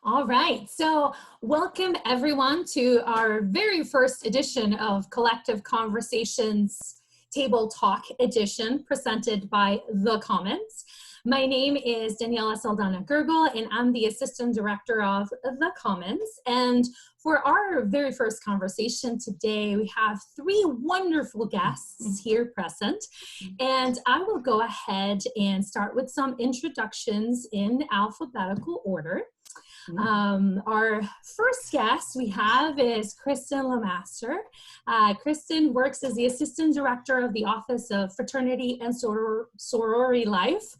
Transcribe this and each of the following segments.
All right, so welcome everyone to our very first edition of Collective Conversations Table Talk Edition presented by The Commons. My name is Daniela Saldana-Gergel and I'm the Assistant Director of The Commons. And for our very first conversation today, we have three wonderful guests here present. And I will go ahead and start with some introductions in alphabetical order. Our first guest we have is Kristen Lemaster. Kristen works as the Assistant Director of the Office of Fraternity and Sorority Life,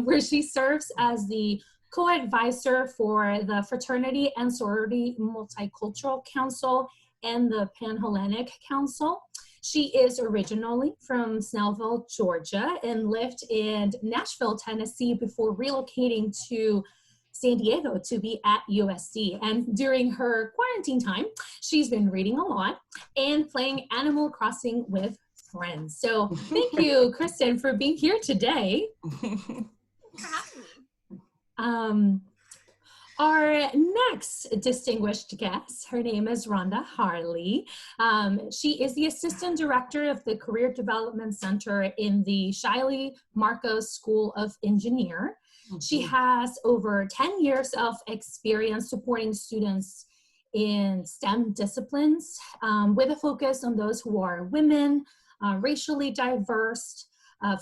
where she serves as the co-advisor for the Fraternity and Sorority Multicultural Council and the Pan-Hellenic Council. She is originally from Snellville, Georgia, and lived in Nashville, Tennessee before relocating to San Diego to be at USD. And during her quarantine time, she's been reading a lot and playing Animal Crossing with friends. So thank you, Kristen, for being here today. Our next distinguished guest, her name is Rhonda Harley. She is the Assistant Director of the Career Development Center in the Shiley-Marcos School of Engineering. She has over 10 years of experience supporting students in STEM disciplines with a focus on those who are women, racially diverse,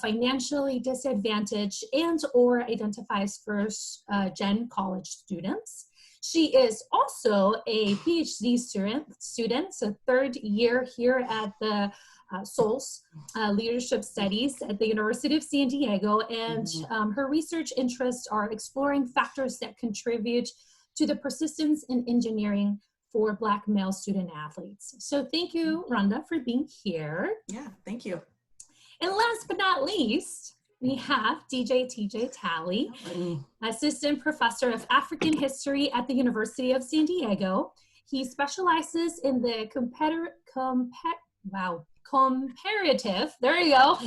financially disadvantaged, and or identifies first-gen college students. She is also a PhD student, so third year here at the SOLS Leadership Studies at the University of San Diego, and her research interests are exploring factors that contribute to the persistence in engineering for Black male student athletes. So thank you, Rhonda, for being here. Yeah, thank you. And last but not least, we have TJ Tallie, Assistant Professor of African History at the University of San Diego. He specializes in the comparative, there you go,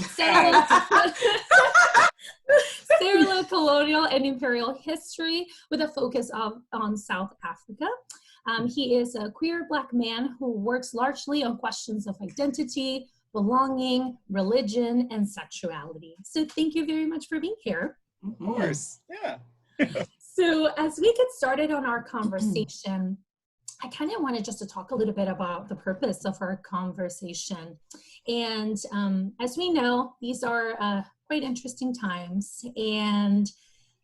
colonial and imperial history with a focus on South Africa. He is a queer Black man who works largely on questions of identity, belonging, religion, and sexuality. So thank you very much for being here. Of course, yeah. So as we get started on our conversation, I kind of wanted just to talk a little bit about the purpose of our conversation. And as we know, these are quite interesting times. And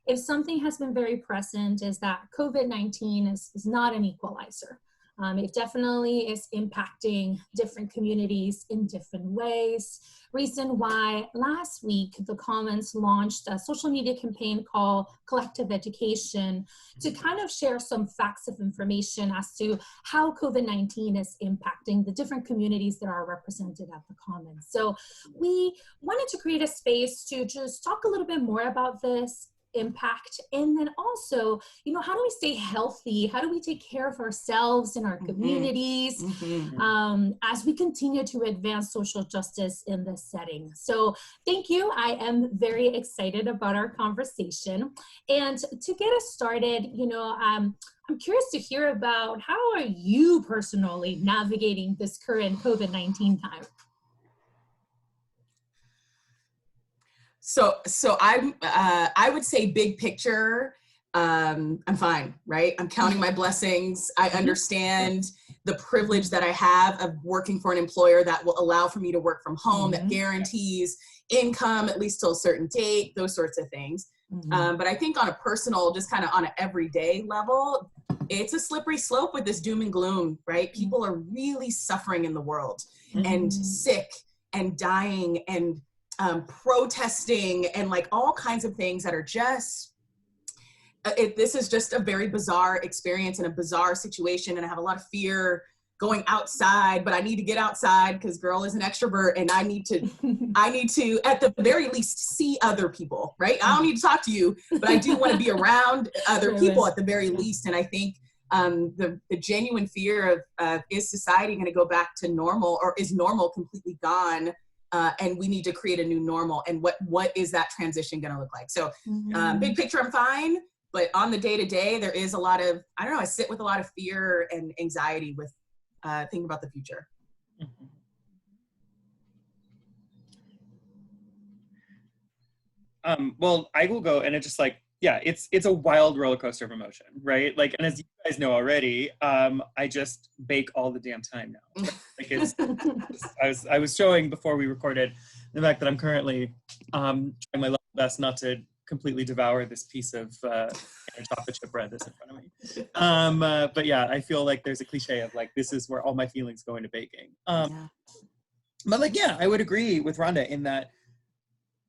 if something has been very present is that COVID-19 is not an equalizer. It definitely is impacting different communities in different ways. Reason why last week the Commons launched a social media campaign called Collective Education to kind of share some facts of information as to how COVID-19 is impacting the different communities that are represented at the Commons. So we wanted to create a space to just talk a little bit more about this impact, and then also, how do we stay healthy? How do we take care of ourselves and our communities as we continue to advance social justice in this setting? So thank you. I am very excited about our conversation. And to get us started, I'm curious to hear about how are you personally navigating this current COVID-19 time? So I would say big picture, I'm fine, right? I'm counting my blessings. I understand the privilege that I have of working for an employer that will allow for me to work from home, that guarantees income, at least till a certain date, those sorts of things. But I think on a personal, just kind of on an everyday level, it's a slippery slope with this doom and gloom, right? People are really suffering in the world and sick and dying and protesting and like all kinds of things that are just, this is just a very bizarre experience and a bizarre situation. And I have a lot of fear going outside, but I need to get outside because girl is an extrovert and I need to at the very least see other people, right? I don't need to talk to you, but I do want to be around other people at the very least. And I think the genuine fear of is society going to go back to normal, or is normal completely gone? And we need to create a new normal. And what is that transition going to look like? So big picture, I'm fine. But on the day-to-day, there is a lot of, I don't know, I sit with a lot of fear and anxiety with thinking about the future. Well, I will go, and it's just like, yeah, it's a wild roller coaster of emotion, right? Like, and as you guys know already, I just bake all the damn time now. Like I was showing before we recorded the fact that I'm currently trying my level best not to completely devour this piece of chocolate chip bread that's in front of me. But yeah, I feel like there's a cliche of like, this is where all my feelings go into baking. But like, yeah, I would agree with Rhonda in that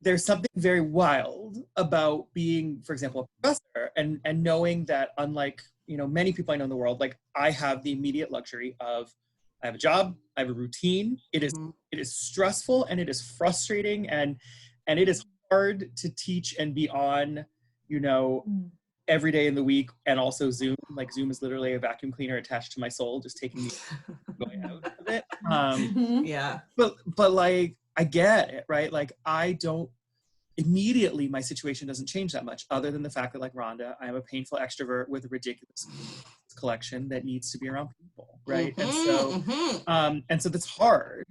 there's something very wild about being, for example, a professor and knowing that, unlike, you know, many people I know in the world, like I have the immediate luxury of, I have a job, I have a routine. It is stressful and it is frustrating and it is hard to teach and be on, you know, every day in the week, and also Zoom. Like Zoom is literally a vacuum cleaner attached to my soul, just taking me going out of it. But like, I get it, right? Like I don't, immediately my situation doesn't change that much, other than the fact that, like Rhonda, I am a painful extrovert with a ridiculous collection that needs to be around people, right? And so that's hard.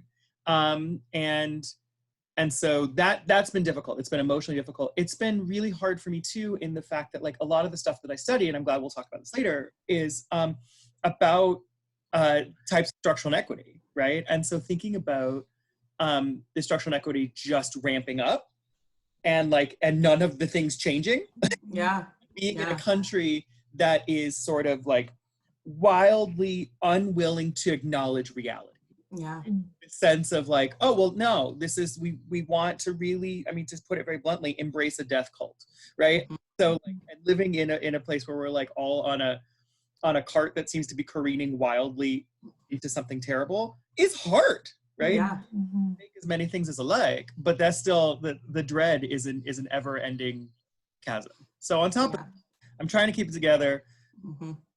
And so that's been difficult. It's been emotionally difficult. It's been really hard for me too, in the fact that like a lot of the stuff that I study, and I'm glad we'll talk about this later, is about types of structural inequity, right? And so thinking about the structural inequity just ramping up and none of the things changing. Being in a country that is sort of like wildly unwilling to acknowledge reality. The sense of like, oh, well, no, this is, we want to really, I mean, just put it very bluntly, embrace a death cult, right? So like, and living in a place where we're like all on a cart that seems to be careening wildly into something terrible is hard, right? Make as many things as alike, but that's still, the dread is an ever-ending chasm. So on top of that, I'm trying to keep it together,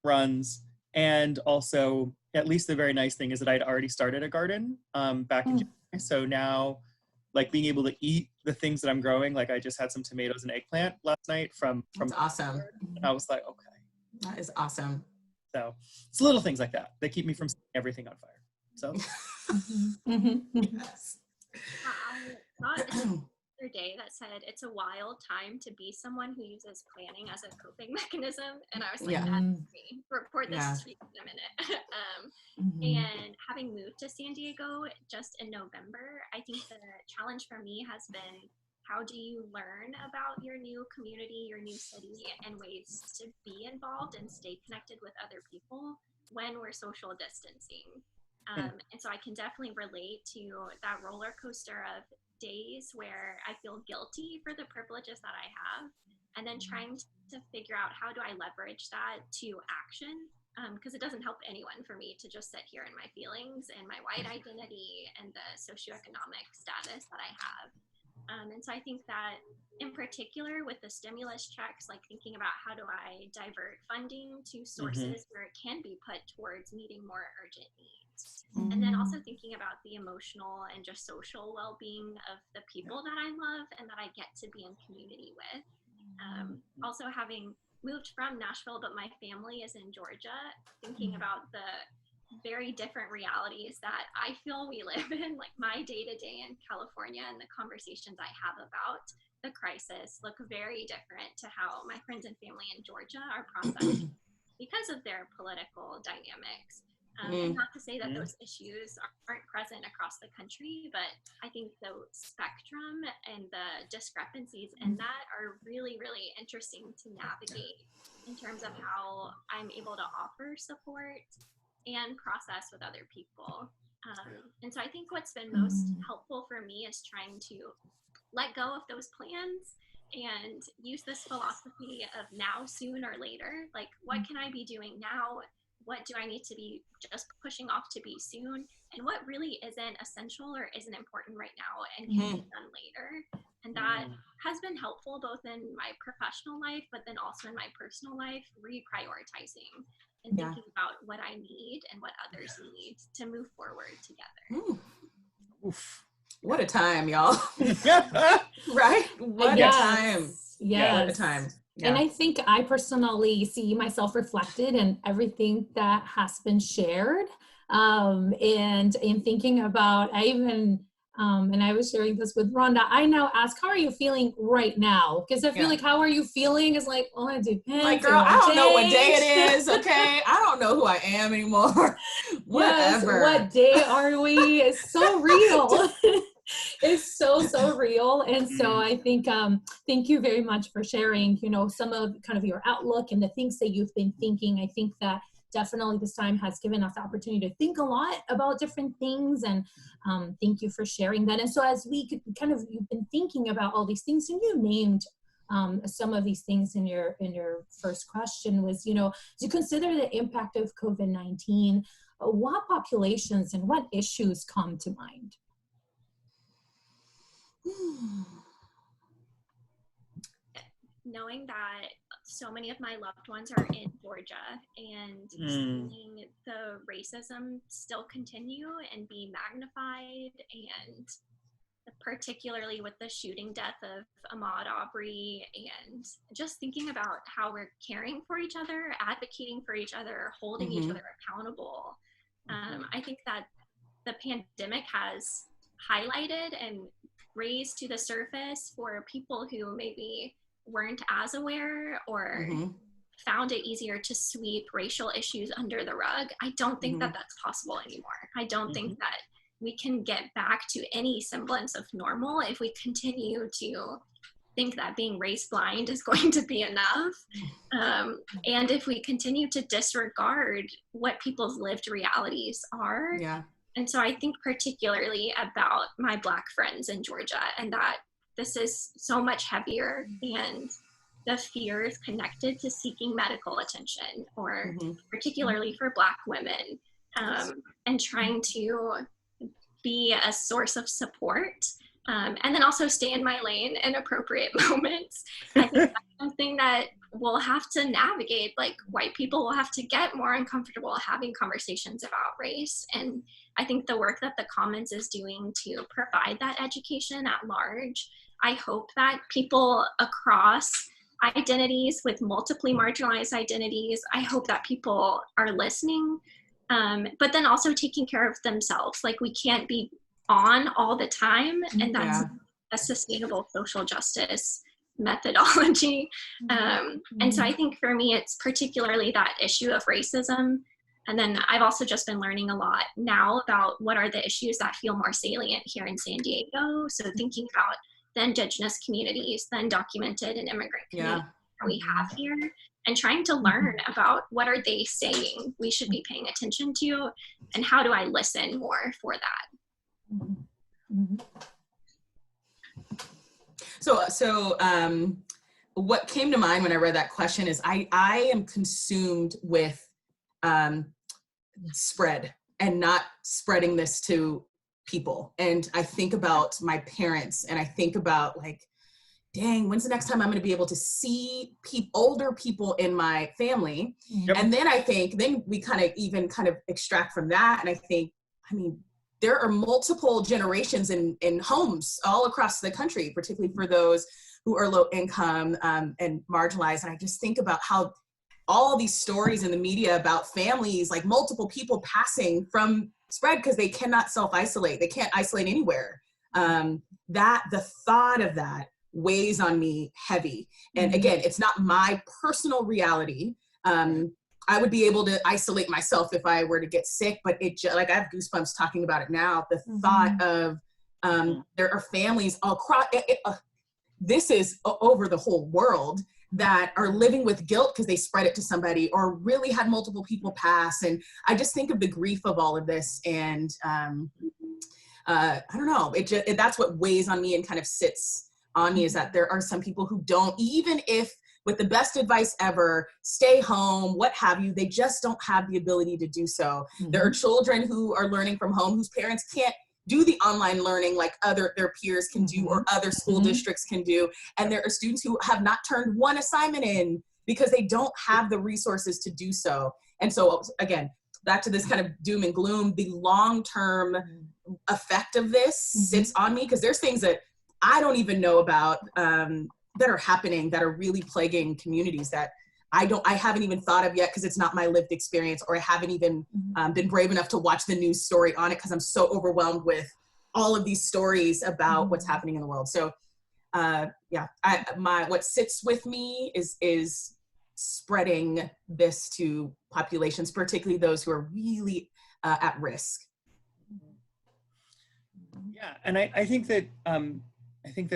runs, and also, at least the very nice thing is that I'd already started a garden back in January. So now, like being able to eat the things that I'm growing, like I just had some tomatoes and eggplant last night from That's awesome. And I was like, okay. That is awesome. So it's little things like that that keep me from setting everything on fire. So. Yes. Other day that said it's a wild time to be someone who uses planning as a coping mechanism, and I was like, that's me. Report this tweet in a minute. And having moved to San Diego just in November, I think the challenge for me has been, how do you learn about your new community, your new city, and ways to be involved and stay connected with other people when we're social distancing? And so I can definitely relate to that roller coaster of days where I feel guilty for the privileges that I have, and then trying to figure out how do I leverage that to action, because it doesn't help anyone for me to just sit here in my feelings and my white identity and the socioeconomic status that I have. And so I think that in particular with the stimulus checks, like thinking about how do I divert funding to sources where it can be put towards meeting more urgent needs. And then also thinking about the emotional and just social well-being of the people that I love and that I get to be in community with. Also having moved from Nashville, but my family is in Georgia, thinking about the very different realities that I feel we live in, like my day-to-day in California, and the conversations I have about the crisis look very different to how my friends and family in Georgia are processing because of their political dynamics. And not to say that those issues aren't present across the country, but I think the spectrum and the discrepancies in that are really, really interesting to navigate in terms of how I'm able to offer support and process with other people. And so I think what's been most helpful for me is trying to let go of those plans and use this philosophy of now, soon, or later. Like, what can I be doing now? What do I need to be just pushing off to be soon? And what really isn't essential or isn't important right now and can be done later? And that has been helpful both in my professional life, but then also in my personal life, reprioritizing and thinking about what I need and what others need to move forward together. Oof. What a time, y'all. Right? What a time. Yeah. What a time. And I think I personally see myself reflected in everything that has been shared. And in thinking about, I even, and I was sharing this with Rhonda, I now ask, how are you feeling right now? Because I feel like, how are you feeling is like, oh, it depends. Like, girl, I don't know what day it is, okay? I don't know who I am anymore. Whatever. Yes, what day are we? It's so real. It's so real. And so I think, thank you very much for sharing, you know, some of kind of your outlook and the things that you've been thinking. I think that definitely this time has given us the opportunity to think a lot about different things, and thank you for sharing that. And so as we could kind of, you've been thinking about all these things, and you named some of these things in your first question was, you know, to consider the impact of COVID-19, what populations and what issues come to mind? Knowing that so many of my loved ones are in Georgia, and seeing the racism still continue and be magnified, and particularly with the shooting death of Ahmaud Arbery, and just thinking about how we're caring for each other, advocating for each other, holding each other accountable. I think that the pandemic has highlighted and raised to the surface for people who maybe weren't as aware or found it easier to sweep racial issues under the rug. I don't think that that's possible anymore. I don't think that we can get back to any semblance of normal if we continue to think that being race blind is going to be enough. And if we continue to disregard what people's lived realities are. And so I think particularly about my Black friends in Georgia, and that this is so much heavier, and the fears connected to seeking medical attention, or particularly for Black women, and trying to be a source of support, and then also stay in my lane in appropriate moments. I think that's something that we'll have to navigate. Like, white people will have to get more uncomfortable having conversations about race. And I think the work that the Commons is doing to provide that education at large, I hope that people across identities with multiply marginalized identities, I hope that people are listening, but then also taking care of themselves. Like, we can't be on all the time, and that's a sustainable social justice methodology. And so I think for me, it's particularly that issue of racism. And then I've also just been learning a lot now about what are the issues that feel more salient here in San Diego. So thinking about the Indigenous communities, the undocumented and immigrant communities that we have here, and trying to learn about what are they saying we should be paying attention to, and how do I listen more for that. So what came to mind when I read that question is I am consumed with spread and not spreading this to people. And I think about my parents, and I think about, like, dang, when's the next time I'm going to be able to see older people in my family? And then I think, then we kind of extract from that. And I think, I mean, there are multiple generations in homes all across the country, particularly for those who are low income and marginalized. And I just think about how all these stories in the media about families, like multiple people passing from spread because they cannot self-isolate. They can't isolate anywhere. That the thought of that weighs on me heavy. And again, it's not my personal reality. I would be able to isolate myself if I were to get sick, but like, I have goosebumps talking about it now. The thought of there are families all across, this is over the whole world, that are living with guilt because they spread it to somebody or really had multiple people pass. And I just think of the grief of all of this. And I don't know, that's what weighs on me and kind of sits on me, is that there are some people who don't, even if with the best advice ever, stay home, what have you, they just don't have the ability to do so. There are children who are learning from home whose parents can't do the online learning like their peers can do, or other school districts can do. And there are students who have not turned one assignment in because they don't have the resources to do so. And so again, back to this kind of doom and gloom, the long-term effect of this sits on me, because there's things that I don't even know about, that are happening that are really plaguing communities that I haven't even thought of yet because it's not my lived experience, or I haven't even been brave enough to watch the news story on it because I'm so overwhelmed with all of these stories about what's happening in the world. So what sits with me is spreading this to populations, particularly those who are really at risk. Yeah, and I think that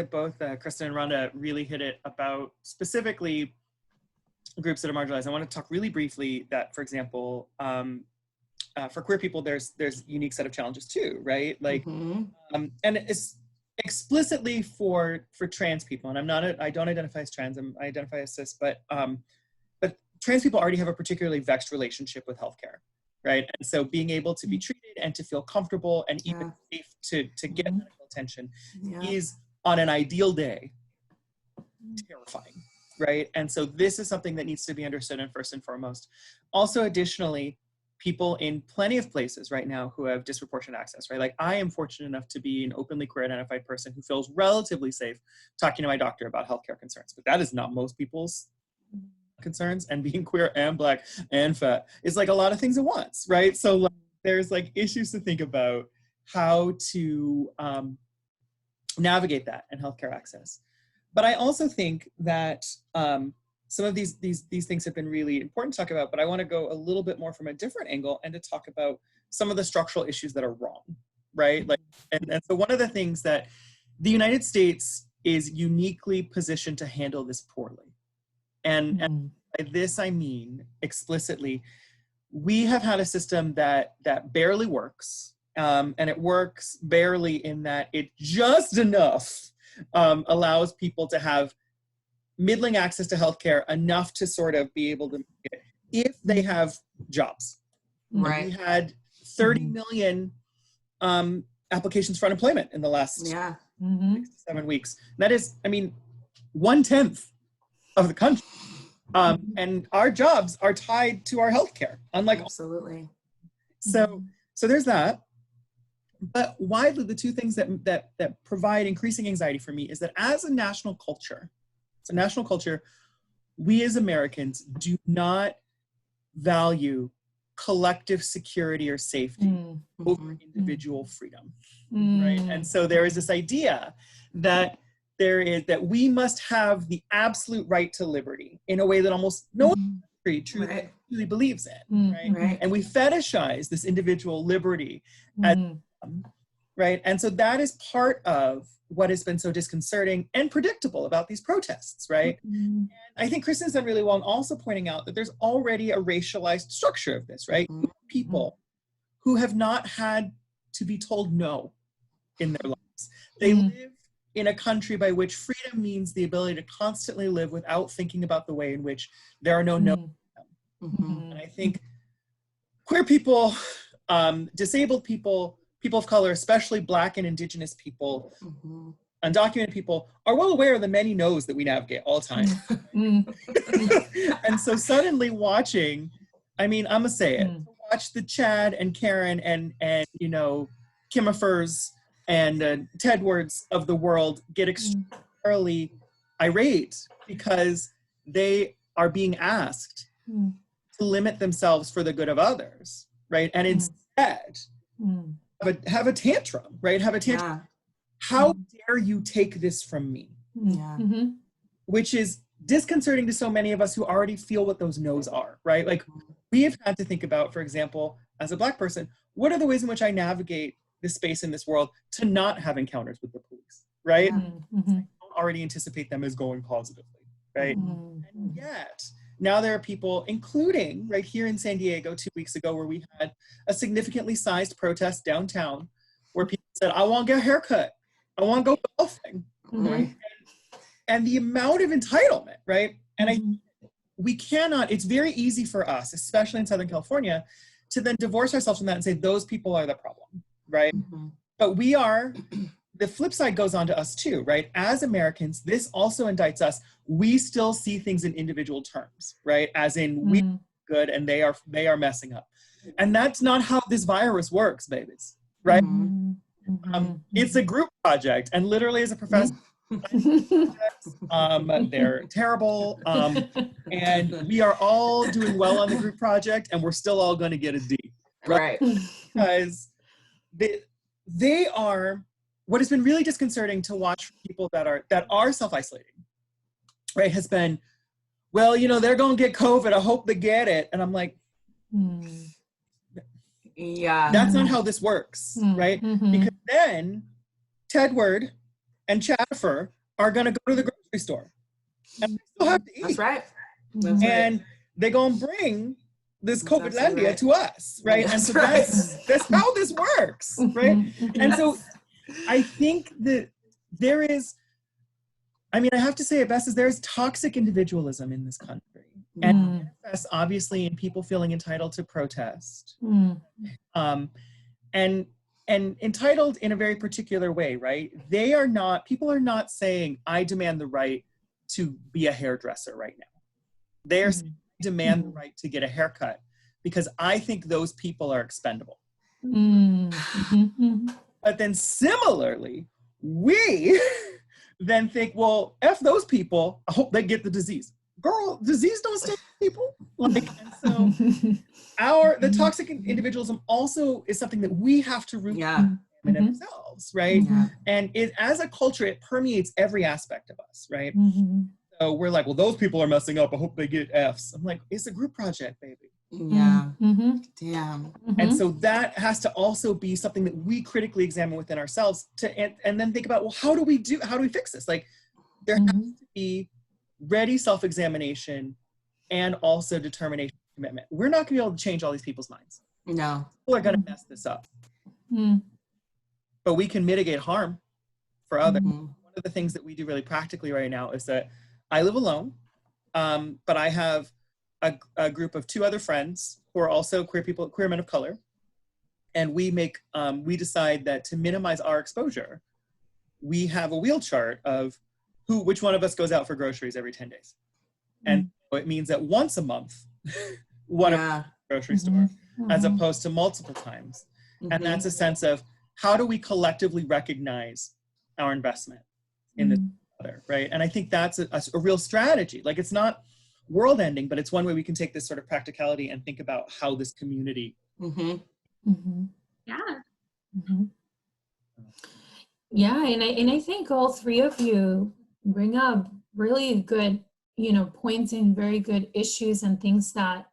both Kristen and Rhonda really hit it about specifically groups that are marginalized. I want to talk really briefly that, for example, for queer people, there's unique set of challenges too, right? Like, and it's explicitly for trans people, and I don't identify as trans, I identify as cis, but trans people already have a particularly vexed relationship with healthcare, right? And so being able to be treated and to feel comfortable and even safe to get medical attention is, on an ideal day, terrifying, right? And so this is something that needs to be understood, and first and foremost. Also, additionally, people in plenty of places right now who have disproportionate access, right? Like, I am fortunate enough to be an openly queer identified person who feels relatively safe talking to my doctor about healthcare concerns, but that is not most people's concerns, and being queer and Black and fat is like a lot of things at once, right? So like, there's like issues to think about how to navigate that and healthcare access. But I also think that some of these things have been really important to talk about, but I want to go a little bit more from a different angle and to talk about some of the structural issues that are wrong, right? Like, and so one of the things that the United States is uniquely positioned to handle this poorly. And by this, I mean explicitly, we have had a system that barely works, and it works barely in that it just enough allows people to have middling access to healthcare, enough to sort of be able to make it if they have jobs. Right. We had 30 million applications for unemployment in the last 6 to 7 weeks. That is, I mean, 1/10 of the country. And our jobs are tied to our healthcare, unlike absolutely. So there's that. But widely, the two things that provide increasing anxiety for me is that as a national culture, we as Americans do not value collective security or safety over individual freedom, right? And so there is this idea that we must have the absolute right to liberty in a way that almost no country truly believes in, right? And we fetishize this individual liberty as, right? And so that is part of what has been so disconcerting and predictable about these protests, right? And I think Kristen's done really well in also pointing out that there's already a racialized structure of this, right? People who have not had to be told no in their lives. They live in a country by which freedom means the ability to constantly live without thinking about the way in which there are no no. And I think queer people, disabled people, people of color, especially Black and Indigenous people, undocumented people, are well aware of the many no's that we navigate all the time. And so suddenly watching, I mean, I'm gonna say it, watch the Chad and Karen and you know, Kimifers and Tedwards of the world get extraordinarily irate because they are being asked to limit themselves for the good of others, right? And instead, have a tantrum, right? Have a tantrum. How dare you take this from me? Which is disconcerting to so many of us who already feel what those no's are, right? Like, we have had to think about, for example, as a Black person, what are the ways in which I navigate this space in this world to not have encounters with the police, right? I don't already anticipate them as going positively, right? And yet, now there are people, including right here in San Diego 2 weeks ago, where we had a significantly sized protest downtown where people said, I want to get a haircut. I want to go golfing. Right? And the amount of entitlement, right? And we cannot, it's very easy for us, especially in Southern California, to then divorce ourselves from that and say, those people are the problem, right? But we are, the flip side goes on to us too, right? As Americans, this also indicts us. We still see things in individual terms, right? As in, we are good and they are messing up. And that's not how this virus works, babies, right? It's a group project. And literally as a professor, They're terrible. And we are all doing well on the group project, and we're still all going to get a D. Right. Because they are, what has been really disconcerting to watch people that are self-isolating, right, has been, well, you know, they're going to get COVID. I hope they get it. And I'm like, yeah, that's not how this works, right? Because then Tedward and Chaffer are going to go to the grocery store and they still have to eat. That's right. And they're going to bring this COVID-landia to us, right? And so that's how this works, right? And so I think that there is, I mean, I have to say it best, is there's toxic individualism in this country. And it manifests obviously in people feeling entitled to protest. And entitled in a very particular way, right? People are not saying, I demand the right to be a hairdresser right now. They are saying, I demand the right to get a haircut because I think those people are expendable. But then similarly, we then think, well, F those people, I hope they get the disease. Girl, disease don't stay with people. Like, and so the toxic individualism also is something that we have to root in ourselves, right? And as a culture, it permeates every aspect of us, right? So we're like, well, those people are messing up. I hope they get Fs. I'm like, it's a group project, baby. Damn. And so that has to also be something that we critically examine within ourselves and then think about, well, how do we fix this? Like, there has to be ready self-examination and also determination and commitment. We're not gonna be able to change all these people's minds. No. People are gonna mess this up. But we can mitigate harm for others. One of the things that we do really practically right now is that I live alone, but I have a group of 2 other friends who are also queer men of color. And we decide that to minimize our exposure, we have a wheel chart of which one of us goes out for groceries every 10 days. And so it means that once a month, one of us goes to the grocery store, as opposed to multiple times. And that's a sense of, how do we collectively recognize our investment in this other, right? And I think that's a real strategy. Like, it's not world ending, but it's one way we can take this sort of practicality and think about how this community. Yeah, and I think all 3 of you bring up really good, points and very good issues and things that,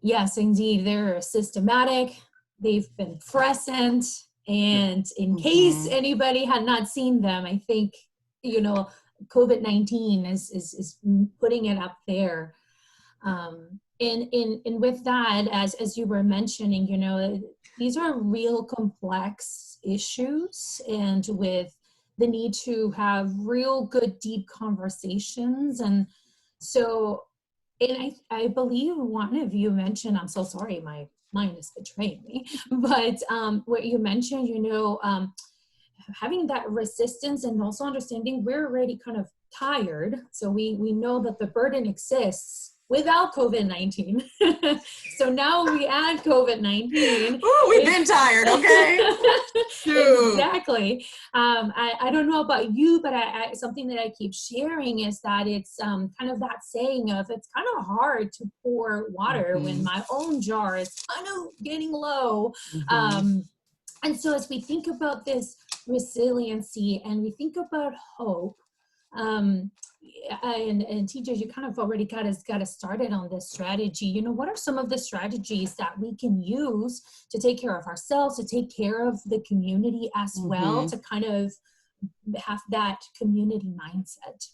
yes, indeed, they're systematic. They've been present, and in case anybody had not seen them, I think, COVID-19 is putting it up there. And with that, as you were mentioning, these are real complex issues, and with the need to have real good, deep conversations. And so, and I believe one of you mentioned, I'm so sorry, my mind is betraying me, but what you mentioned, having that resistance and also understanding we're already kind of tired. So we know that the burden exists without COVID-19. So now we add COVID-19. Ooh, we've been tired, okay? Exactly. I don't know about you, but something that I keep sharing is that it's kind of that saying of, it's kind of hard to pour water when my own jar is kind of getting low. And so as we think about this resiliency and we think about hope, and TJ, you kind of already got us started on this strategy. What are some of the strategies that we can use to take care of ourselves, to take care of the community as well, to kind of have that community mindset?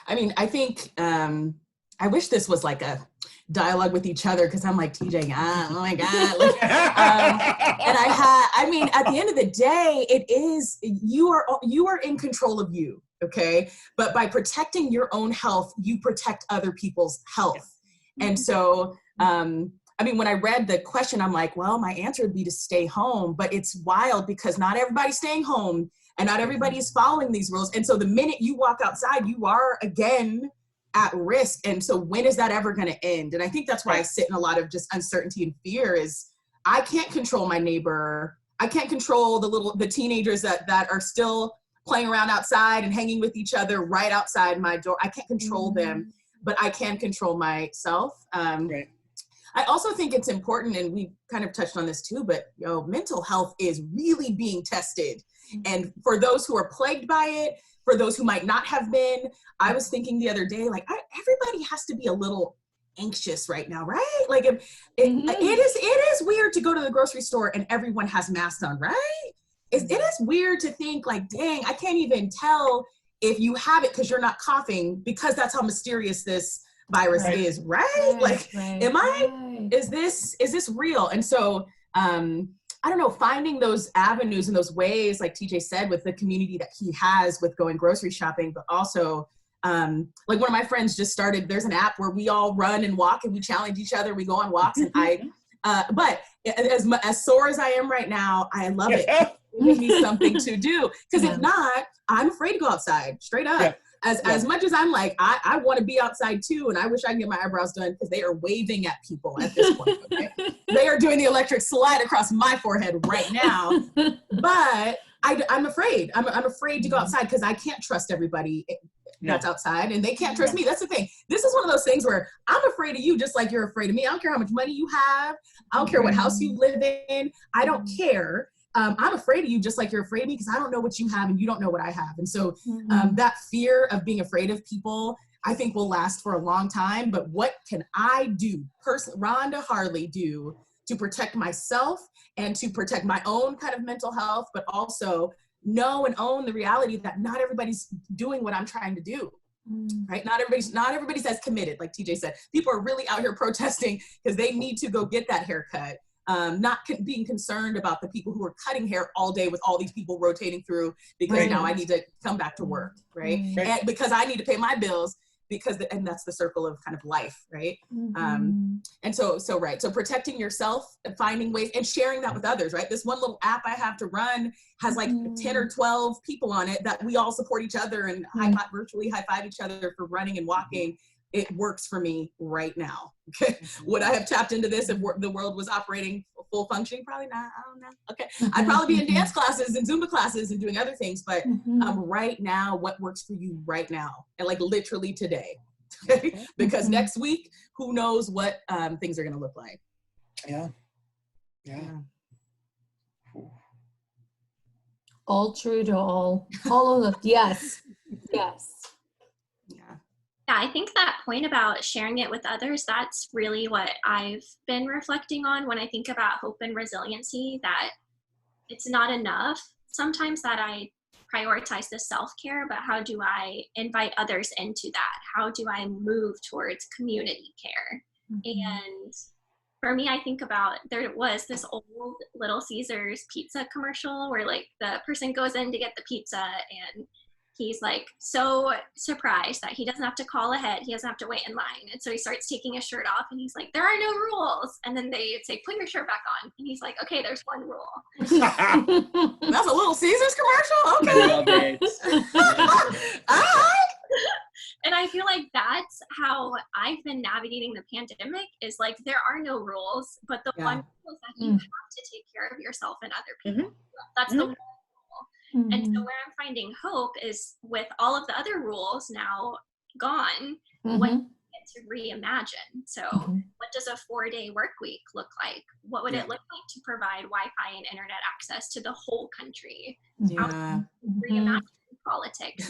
I mean, I think, I wish this was like a dialogue with each other, because I'm like, TJ, oh my God. Like, and I mean, at the end of the day, it is, you are in control of you, okay? But by protecting your own health, you protect other people's health. And so, I mean, when I read the question, I'm like, well, my answer would be to stay home, but it's wild because not everybody's staying home and not everybody is following these rules. And so the minute you walk outside, you are again at risk. And so when is that ever going to end? And I think that's why I sit in a lot of just uncertainty and fear is I can't control my neighbor. I can't control the teenagers that are still playing around outside and hanging with each other right outside my door. I can't control them, but I can control myself. Right. I also think it's important, and we kind of touched on this too, but mental health is really being tested. And for those who are plagued by it, for those who might not have been, I was thinking the other day, like everybody has to be a little anxious right now, right? Like it is weird to go to the grocery store and everyone has masks on, right? It is weird to think like, dang, I can't even tell if you have it because you're not coughing, because that's how mysterious this virus is, right? Is this real? And so I don't know, finding those avenues and those ways, like TJ said, with the community that he has with going grocery shopping, but also like one of my friends just started, there's an app where we all run and walk and we challenge each other, we go on walks, and but as sore as I am right now, I love it. Giving me something to do, because if not, I'm afraid to go outside, straight up. As much as I'm like, I want to be outside too, and I wish I could get my eyebrows done, because they are waving at people at this point. Okay? They are doing the electric slide across my forehead right now, but I'm afraid. I'm afraid to go outside because I can't trust everybody that's outside, and they can't trust me. That's the thing. This is one of those things where I'm afraid of you just like you're afraid of me. I don't care how much money you have. I don't care what house you live in. I don't care. I'm afraid of you just like you're afraid of me, because I don't know what you have and you don't know what I have. And so that fear of being afraid of people, I think, will last for a long time. But what can I do, Rhonda Harley, do to protect myself and to protect my own kind of mental health, but also know and own the reality that not everybody's doing what I'm trying to do. Right? Not everybody's as committed, like TJ said. People are really out here protesting because they need to go get that haircut. Not being concerned about the people who are cutting hair all day with all these people rotating through, because now I need to come back to work, right? And because I need to pay my bills, and that's the circle of kind of life, right? And so protecting yourself and finding ways and sharing that with others, right? This one little app I have to run has like 10 or 12 people on it that we all support each other and virtually high five each other for running and walking. It works for me right now. Okay. Would I have tapped into this if the world was operating full functioning? Probably not. I don't know. Okay. I'd probably be in dance classes and Zumba classes and doing other things. But right now, what works for you right now? And like literally today. Okay? Because next week, who knows what things are going to look like. Yeah. All true to all of them. Yes. Yeah, I think that point about sharing it with others, that's really what I've been reflecting on when I think about hope and resiliency, that it's not enough sometimes that I prioritize the self-care, but how do I invite others into that? How do I move towards community care? And for me, I think about, there was this old Little Caesars pizza commercial where like the person goes in to get the pizza and he's like so surprised that he doesn't have to call ahead. He doesn't have to wait in line. And so he starts taking his shirt off and he's like, there are no rules. And then they say, put your shirt back on. And he's like, okay, there's one rule. That's a Little Caesars commercial? Okay. I love it. All right. And I feel like that's how I've been navigating the pandemic, is like, there are no rules, but the one rule is that you have to take care of yourself and other people. That's the one. And so where I'm finding hope is with all of the other rules now gone, what you get to reimagine. So what does a 4-day work week look like? What would it look like to provide Wi-Fi and internet access to the whole country? How reimagine politics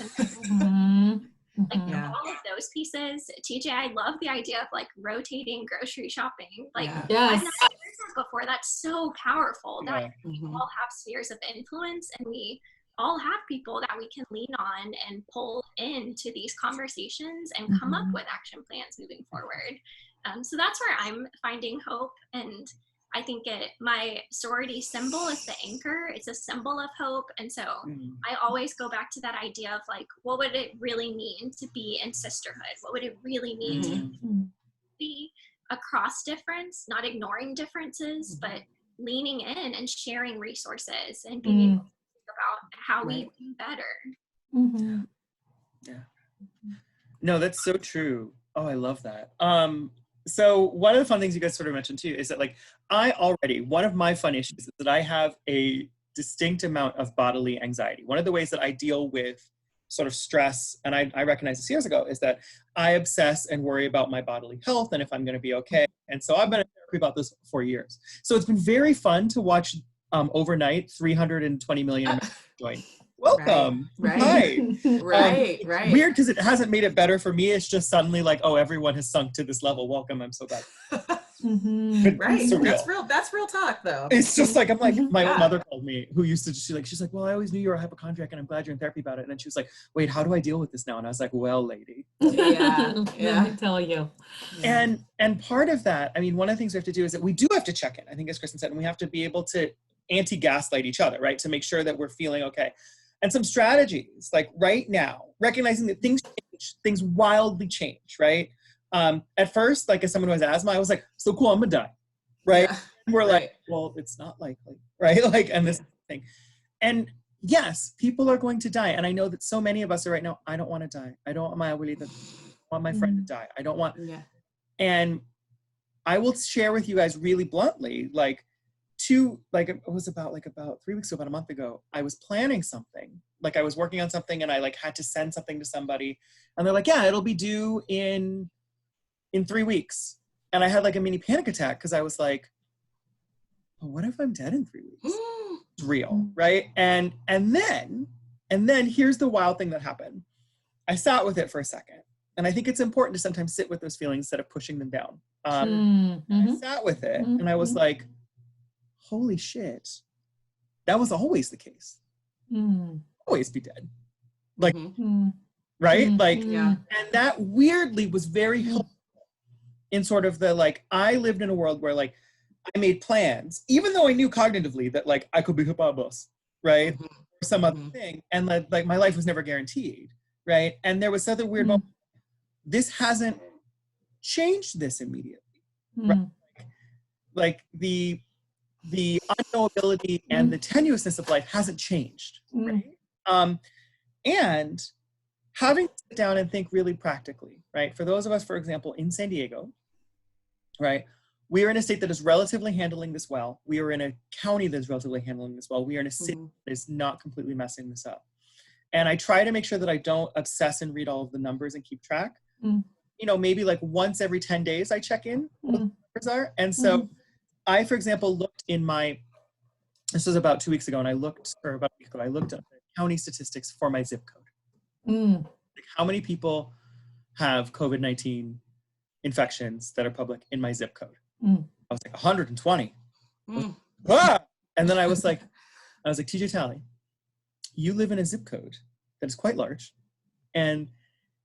and all of those pieces. TJ, I love the idea of like rotating grocery shopping. Like I've not heard that before. That's so powerful. That we all have spheres of influence, and we all have people that we can lean on and pull into these conversations and come up with action plans moving forward. So that's where I'm finding hope. And I think my sorority symbol is the anchor. It's a symbol of hope. And so I always go back to that idea of like, what would it really mean to be in sisterhood? What would it really mean to be across difference, not ignoring differences, but leaning in and sharing resources and being able to think about how we do better. No, that's so true. Oh, I love that. so one of the fun things you guys sort of mentioned too is that like one of my fun issues is that I have a distinct amount of bodily anxiety. One of the ways that I deal with sort of stress, and I recognized this years ago, is that I obsess and worry about my bodily health and if I'm going to be okay. And so I've been in therapy about this for years. So it's been very fun to watch overnight 320 million Americans join. Welcome. Right. Hi. Right. Weird because it hasn't made it better for me. It's just suddenly like, oh, everyone has sunk to this level. Welcome. I'm so glad. Right. Surreal. That's real talk though. It's just like, I'm like, my own mother called me, who used to, she's like, well, I always knew you were a hypochondriac and I'm glad you're in therapy about it. And then she was like, wait, how do I deal with this now? And I was like, well, lady. Let me tell you. And part of that, I mean, one of the things we have to do is that we do have to check in. I think as Kristen said, and we have to be able to anti-gaslight each other, right? To make sure that we're feeling okay. And some strategies, like right now, recognizing that things change, things wildly change, right? At first, like as someone who has asthma, I was like, so cool, I'm gonna die, right? And we're like, well, it's not likely, right? Like, and this thing. And yes, people are going to die. And I know that so many of us are right now, I don't want to die. I don't want my abuelita, I want my friend to die. I don't want, and I will share with you guys really bluntly, it was about 3 weeks ago, about a month ago, I was planning something. Like I was working on something and I like had to send something to somebody and they're like, yeah, it'll be due in 3 weeks. And I had like a mini panic attack because I was like, well, what if I'm dead in 3 weeks? It's real, right? And then here's the wild thing that happened. I sat with it for a second. And I think it's important to sometimes sit with those feelings instead of pushing them down. And I sat with it and I was like, holy shit, that was always the case. Always be dead. Like, right? Like, and that weirdly was very helpful in sort of the, like, I lived in a world where like, I made plans, even though I knew cognitively that like, I could be Hipabos, right? Or some other thing. And like my life was never guaranteed, right? And there was other weird moment. This hasn't changed this immediately, right? Like the unknowability and the tenuousness of life hasn't changed, right? And having to sit down and think really practically, right? For those of us, for example, in San Diego, right? We are in a state that is relatively handling this well. We are in a county that is relatively handling this well. We are in a city that is not completely messing this up. And I try to make sure that I don't obsess and read all of the numbers and keep track. You know, maybe like once every 10 days I check in what the numbers are. And so I, for example, looked in this was about 2 weeks ago, and I looked at the county statistics for my zip code. Like how many people have COVID-19 infections that are public in my zip code? I was like, 120. And then I was like, TJ Tallie, you live in a zip code that is quite large, and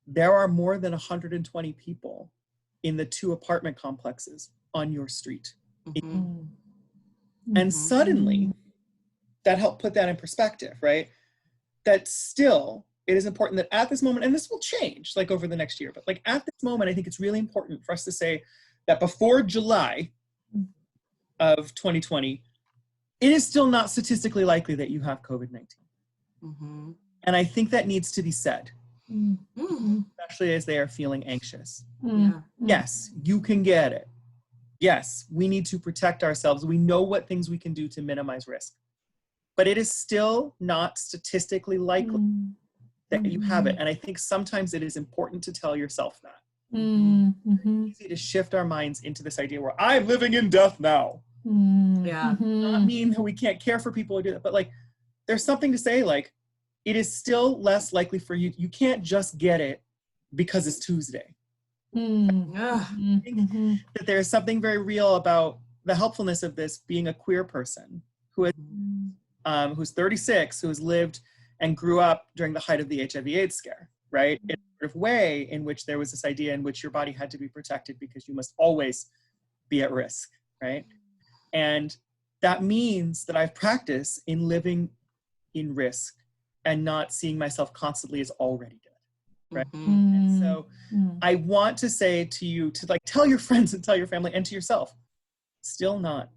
there are more than 120 people in the 2 apartment complexes on your street. And suddenly, that helped put that in perspective, right? That still, it is important that at this moment, and this will change like over the next year, but like at this moment, I think it's really important for us to say that before July of 2020, it is still not statistically likely that you have COVID-19. And I think that needs to be said, especially as they are feeling anxious. Yes, you can get it. Yes, we need to protect ourselves. We know what things we can do to minimize risk. But it is still not statistically likely that you have it. And I think sometimes it is important to tell yourself that. It's easy to shift our minds into this idea where I'm living in death now. Not mean that we can't care for people or do that, but like there's something to say like it is still less likely for you. You can't just get it because it's Tuesday. I think that there's something very real about the helpfulness of this being a queer person who is, who's 36, who has lived and grew up during the height of the HIV/AIDS scare, right? In a sort of way in which there was this idea in which your body had to be protected because you must always be at risk, right? And that means that I've practiced in living in risk and not seeing myself constantly as already dead. Right. And so I want to say to you to like tell your friends and tell your family and to yourself, still not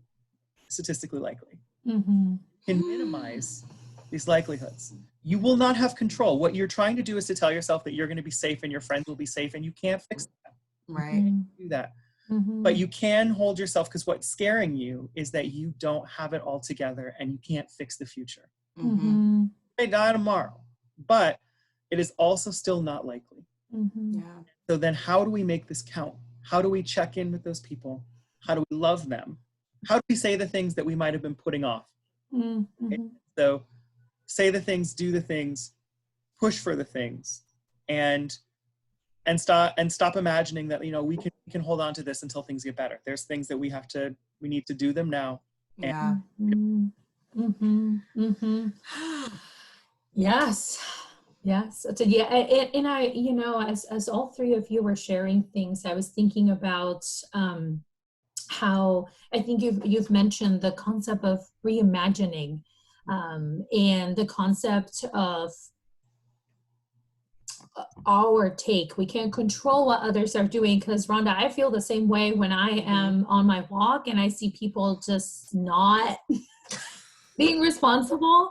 statistically likely. Can minimize these likelihoods. You will not have control. What you're trying to do is to tell yourself that you're going to be safe and your friends will be safe, and you can't fix that. Right. Do that. But you can hold yourself, because what's scaring you is that you don't have it all together and you can't fix the future. You may die tomorrow, but it is also still not likely. So then how do we make this count? How do we check in with those people? How do we love them? How do we say the things that we might have been putting off? So say the things, do the things, push for the things, and stop imagining that, you know, we can hold on to this until things get better. There's things that we need to do them now. Yes. So, yeah. And I, you know, as all three of you were sharing things, I was thinking about how I think you've mentioned the concept of reimagining, and the concept of our take. We can't control what others are doing, because Rhonda, I feel the same way when I am on my walk and I see people just not being responsible.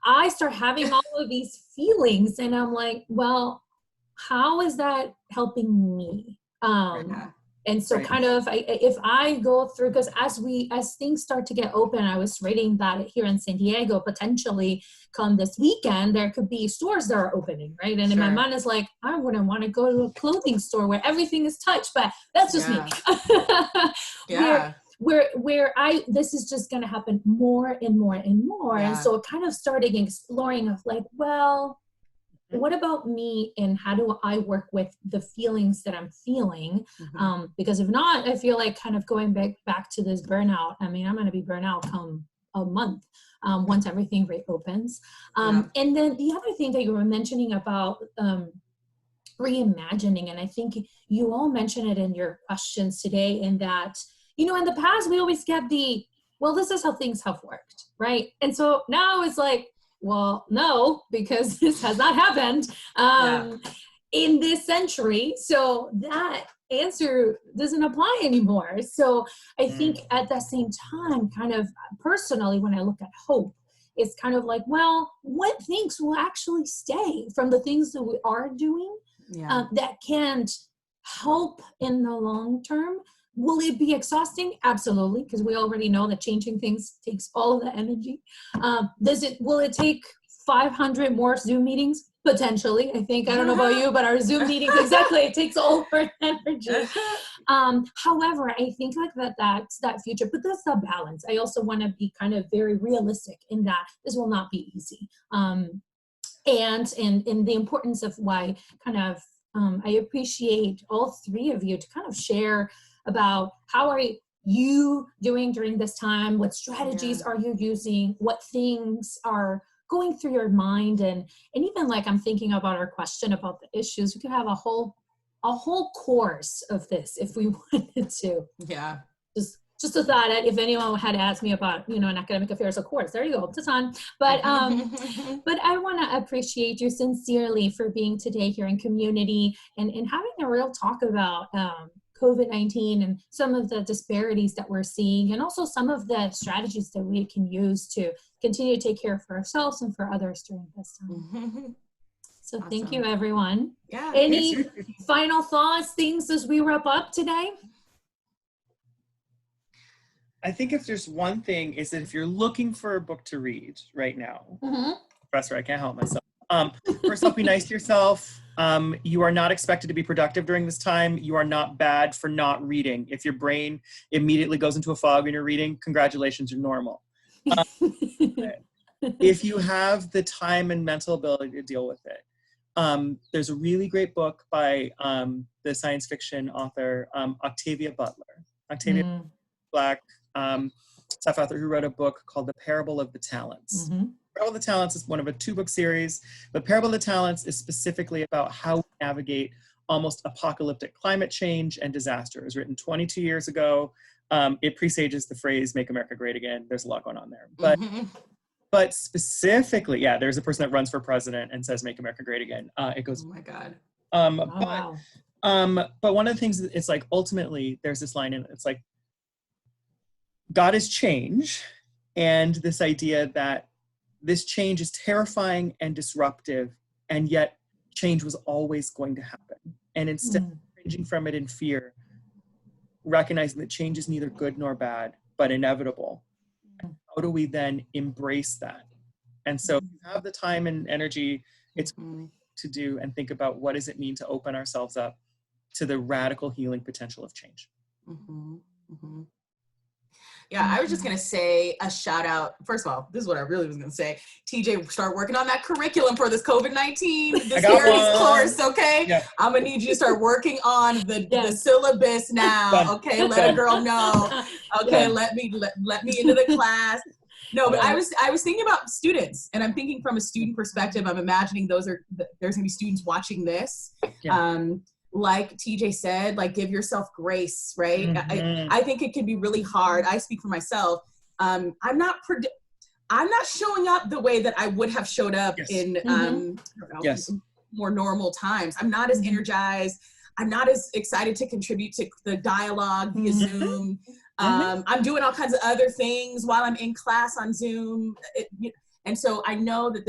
I start having all of these feelings, and I'm like, well, how is that helping me? And so kind of, if I go through, because as things start to get open, I was reading that here in San Diego, potentially come this weekend, there could be stores that are opening, right? And in my mind is like, I wouldn't want to go to a clothing store where everything is touched, but that's just me. Where this is just going to happen more and more and more. And so kind of starting exploring of like, well, what about me, and how do I work with the feelings that I'm feeling? Because if not, I feel like kind of going back to this burnout. I mean, I'm going to be burnt out come a month once everything reopens. And then the other thing that you were mentioning about reimagining, and I think you all mentioned it in your questions today, in that, you know, in the past, we always get well, this is how things have worked, right? And so now it's like, well, no, because this has not happened in this century. So that answer doesn't apply anymore. So I think at the same time, kind of personally, when I look at hope, it's kind of like, well, what things will actually stay from the things that we are doing that can't help in the long term? Will it be exhausting? Absolutely, because we already know that changing things takes all of the energy. Will it take 500 more Zoom meetings? Potentially. I don't know about you, but our Zoom meetings, exactly, it takes all our energy. However, I think like that's that future, but that's the balance. I also want to be kind of very realistic in that this will not be easy. And the importance of why kind of I appreciate all three of you to kind of share about how are you doing during this time, what strategies are you using, what things are going through your mind, and even like I'm thinking about our question about the issues, we could have a whole course of this if we wanted to. Just a thought, if anyone had asked me about, you know, an academic affairs course, there you go, it's on. But but I want to appreciate you sincerely for being today here in community and having a real talk about COVID-19 and some of the disparities that we're seeing, and also some of the strategies that we can use to continue to take care of ourselves and for others during this time. So awesome. Thank you, everyone. Any final thoughts, things as we wrap up today? I think if there's one thing, is that if you're looking for a book to read right now, Professor, I can't help myself. First off, be nice to yourself. You are not expected to be productive during this time. You are not bad for not reading. If your brain immediately goes into a fog when you're reading, congratulations, you're normal. If you have the time and mental ability to deal with it, there's a really great book by the science fiction author, Octavia Butler. Octavia Black sci-fi author who wrote a book called The Parable of the Talents. Parable of the Talents is one of a 2-book series, but Parable of the Talents is specifically about how we navigate almost apocalyptic climate change and disaster. It was written 22 years ago. It presages the phrase, "Make America Great Again." There's a lot going on there. But specifically, there's a person that runs for president and says, "Make America Great Again." It goes, oh my God. But one of the things, it's like, ultimately, there's this line in it, it's like, God is change, and this idea that this change is terrifying and disruptive, and yet change was always going to happen. And instead of cringing from it in fear, recognizing that change is neither good nor bad, but inevitable. How do we then embrace that? And so have the time and energy it's to do and think about what does it mean to open ourselves up to the radical healing potential of change. Yeah, I was just going to say a shout out. First of all, this is what I really was going to say. TJ, start working on that curriculum for this COVID-19 disparities course, okay? Yeah. I'm going to need you to start working on the syllabus now, okay? Let a girl know. Okay, let me into the class. No, but I was thinking about students, and I'm thinking from a student perspective. I'm imagining there's going to be students watching this. Like TJ said, like give yourself grace, right? I think it can be really hard. I speak for myself. I'm not showing up the way that I would have showed up in more normal times. I'm not as energized. I'm not as excited to contribute to the dialogue via Zoom. I'm doing all kinds of other things while I'm in class on Zoom. And so I know that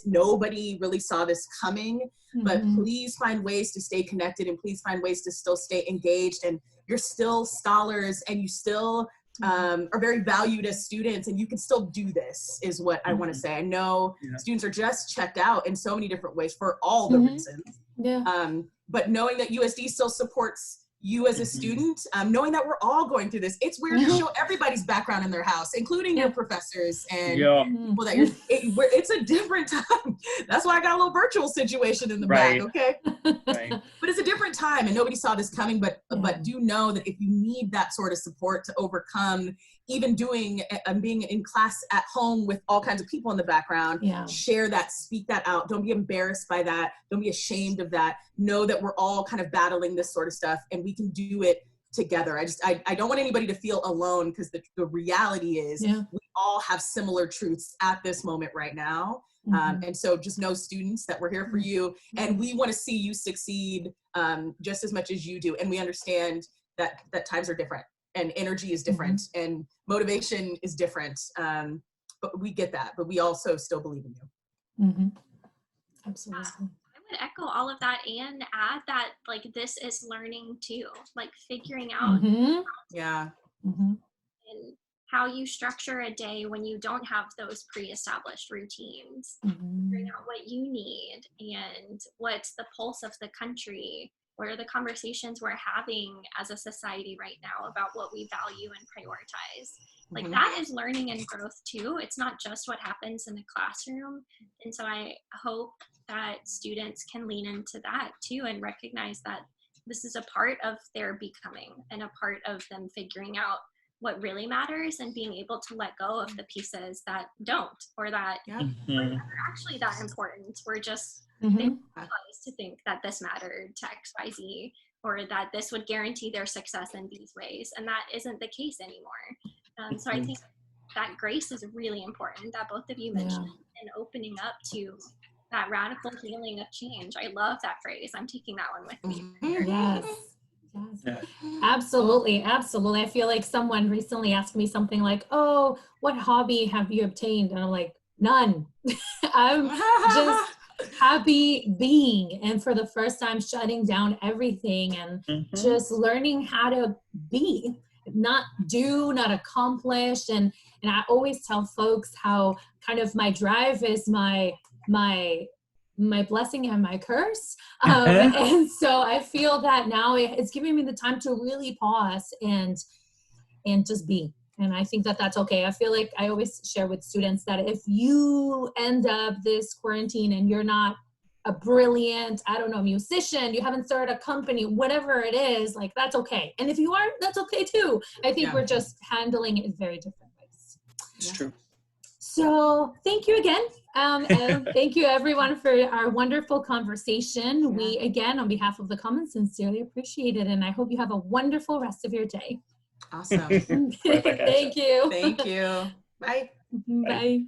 nobody really saw this coming, but please find ways to stay connected and please find ways to still stay engaged. And you're still scholars and you still are very valued as students and you can still do this is what I want to say. I know students are just checked out in so many different ways for all the reasons. But knowing that USD still supports you as a student, knowing that we're all going through this, it's weird to show everybody's background in their house, including your professors and people that it's a different time. That's why I got a little virtual situation in the back, okay? But it's a different time and nobody saw this coming, but do know that if you need that sort of support to overcome even being in class at home with all kinds of people in the background, share that, speak that out. Don't be embarrassed by that. Don't be ashamed of that. Know that we're all kind of battling this sort of stuff and we can do it together. I don't want anybody to feel alone because the reality is we all have similar truths at this moment right now. And so just know students that we're here for you and we want to see you succeed just as much as you do. And we understand that times are different. And energy is different and motivation is different. But we get that, but we also still believe in you. Absolutely. I would echo all of that and add that like this is learning too, like figuring out and how you structure a day when you don't have those pre-established routines, figuring out what you need and what's the pulse of the country. What are the conversations we're having as a society right now about what we value and prioritize? Like that is learning and growth too. It's not just what happens in the classroom. And so I hope that students can lean into that too and recognize that this is a part of their becoming and a part of them figuring out what really matters and being able to let go of the pieces that don't or that are actually that important. We're just to think that this mattered to XYZ or that this would guarantee their success in these ways. And that isn't the case anymore. So I think that grace is really important that both of you mentioned and opening up to that radical healing of change. I love that phrase. I'm taking that one with me. Yes. Absolutely. I feel like someone recently asked me something like, oh, what hobby have you obtained? And I'm like, none. I'm just happy being and for the first time shutting down everything and just learning how to be, not do, not accomplish. And I always tell folks how kind of my drive is my blessing and my curse. And so I feel that now it's giving me the time to really pause and just be. And I think that that's okay. I feel like I always share with students that if you end up this quarantine and you're not a brilliant, musician, you haven't started a company, whatever it is, like that's okay. And if you are, that's okay too. I think we're just handling it in very different ways. It's true. So thank you again. And thank you everyone for our wonderful conversation. We, again, on behalf of the Commons, sincerely appreciate it. And I hope you have a wonderful rest of your day. Awesome. Thank you. Thank you. Bye. Bye.